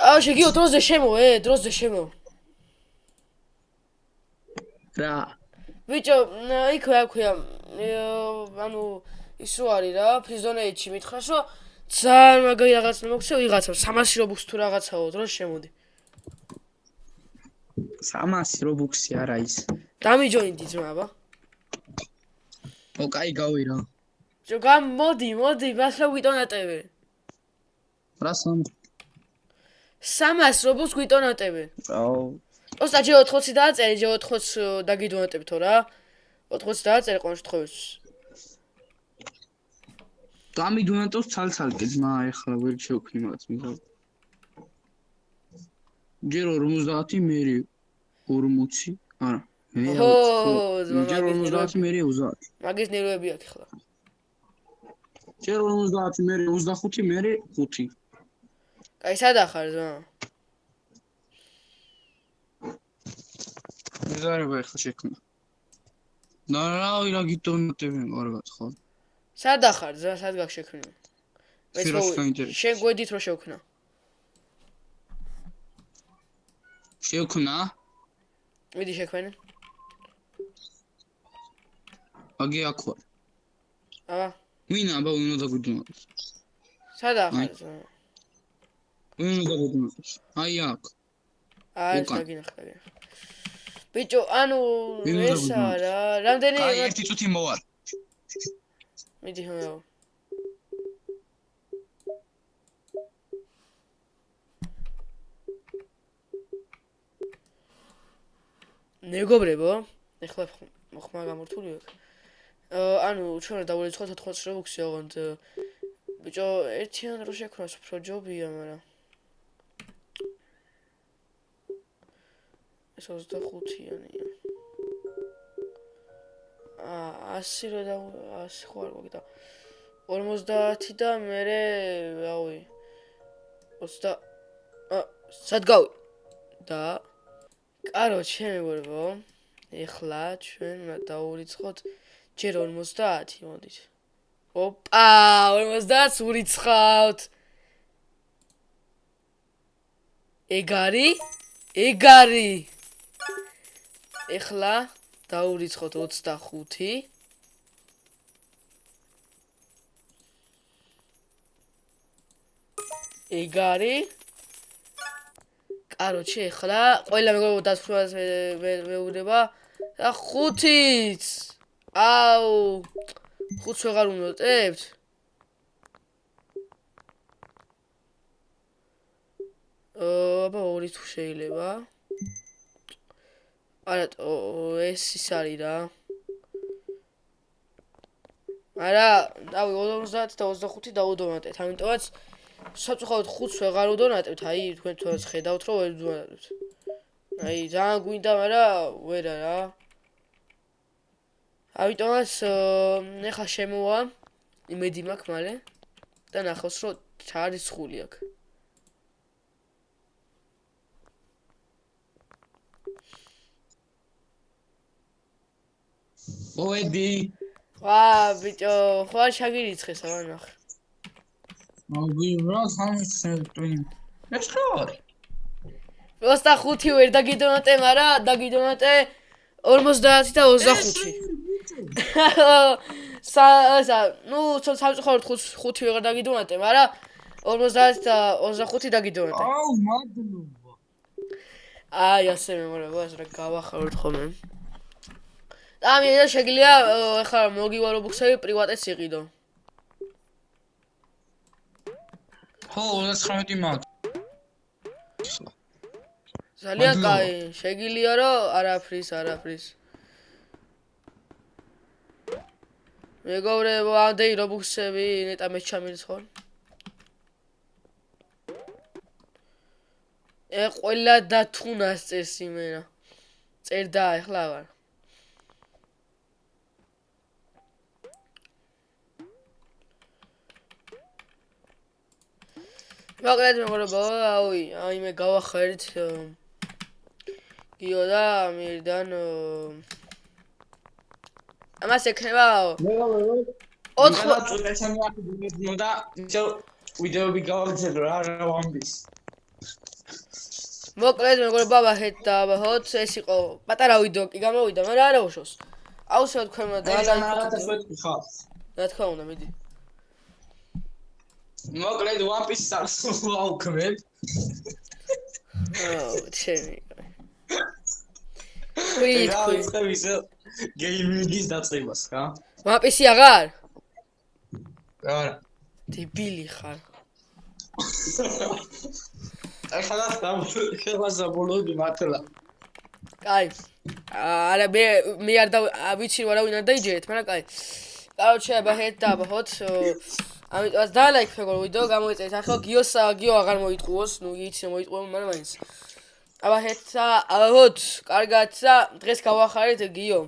შეგიო დროზე შემო, დროზე შემო. რა? ბიჭო, იქ რა ქვია, ანუ ის რო არის რა, ფრიზონეიჩი მითხრას რომ ძალიან მაგარი რაღაცა მოგცე ვიღაცა 300 რობუქს თუ რაღაცაო, დროს შემოდი. 300 რობუქსი არა ის. დამიჯოინდი ძმა, აბა. კაი გავი რა. ბიჭო, მოდი, მას რა ვიტონატევე. რა სამ? 300 რობუქს ვიტონატევე. აუ. ოსტა ჯე 80 დააწერე, ჯე 80 დაგიდონატებთო რა. 80 დააწერე ყოველ შემთხვევაში. დამიდონატოს ცალ-ცალკე ძმა, ეხლა ვერ შევქნი მაგას მიგავ. ჯერ 50 მე 40, არა. მე 20. ჯერ 50 მე 30. მაგის ნერვები აქვს ხლა. ჯერ 50 მე 25 მე 5. კაი, სადა ხარ ზმა? მეზარება ეხლა შექმნა. რა გიტონატები მაგათ ხო? სადა ხარ ზმა, სად გაგშექმნა? შენ გვედით რო შევქნა. შევქნა? მიდი შექმენ. აგი აქ ვარ. აბა. ვინ უნდა დაგვიდონატოს? სადა ხარ ზმა? ვინ უნდა დაგვიდონატოს? აი აქ. აი, დაგინახე. ბიჭო, ანუ ესა რა, რამდენი აი, ერთი წუთი მოვალ. მიდი ხმეო. მეგობრებო, ეხლა ხმა გამორთული ვარ. ანუ ჩვენ დავულიცხოთ 80 რობუქსი ოღონდ. ბიჭო, ერთიან რო შექმნას უფრო ჯობია, მაგრამ 25-იანია. 100 რო და 100 ხო არ მოგდა. 50 და მე რავი 20 სად გავი? და კაროჩე მეგობრებო, ეხლა ჩვენ დავურიცხოთ ჯერ 50, მოდით. ოპა, 50-ს ურიცხავთ. ეგარი. ეხლა დავურიცხოთ 25. ეგარი. კაროჩე, ეხლა ყველა მეგობრებო დასწრებას მეუბნება და 5-იც. აუ, 5-ს ვეღარ უნოტებთ. აბა 2 თუ შეიძლება. არა, ეს ის არის რა. არა, დავი 50 და 25 დაუდონატეთ. ამიტომაც საწუხაროდ 5-ს ვეღარ უდონატებთ. აი, თქვენ თვითონაც ხედავთ, რომ ვერ უდონატებთ. აი, ძალიან გვინდა, მაგრამ ვერა რა. ამიტომაც ეხლა შემოვა. იმედი მაქვს მალე და ნახავს, რომ ჩარიცხული აქ. ოედი. ბიჭო, ხო არ შაგირიცხეს აბა ნახე. რა სამსენტი. ეს რა არის? 25 ვერ დაგიდონატე, მაგრამ დაგიდონატე 50 და 25. ნუ სამწუხაროდ 5 ვეღარ დაგიდონატე, მაგრამ 50 და 25 დაგიდონატე. აუ, მადლობა. აი, ასე მეგობრებო, ეს რა გავახაროთ ხოლმე. და ამიტომ შეგიძლია ახლა მოგივა რობუქსები პრივატეს იყიდო. ხო, 29 მაგ. ძალიან კაი, შეგიძლია რომ არაფრის. მეგობრებო, ამდენი რობუქსები ნეტა მე ჩამირიცხავ. ყველა დათუნას წერს იმენა. წერდა ახლა აღარ. მოკლედ მეგობრებო, აი მე გავახარით გიო და მირდან ამას ეკნება 4 წუთი ახი დუნებნო და ვიდეოები გავაგზავნე რა ვამბის. მოკლედ მეგობრებო ვაჰეთ და ვაჰოთ ეს იყო პატარა ვიდეო კი გამოვიდა მაგრამ არა უშავს აუცილებლად თქვენ უნდა დაალაიქოთ ხო რა თქმა უნდა მიდი მოკლედ One Piece-ს ვაუქმებ ჩემი ვიწყებ ისე გეიმინგის დაწყებას რა One Piece აღარ არა დებილი ხარ ახლა საბოლოოდ მართლა კაი არა მე არ ვიცი ვარავინ არ დაიჯერეთ მაგრამ კაი короче ვაჰეთ და ვაჰოთ ამიტომაც დაალაიქ მეგობრებო ვიდეო გამოიწერეთ ახლა გიო აღარ მოიტყუოს ნუ იცი მოიტყუო მაგრამ მაინც ვაჰეთ და ვაჰოთ კარგად და დღეს გავახარეთ გიო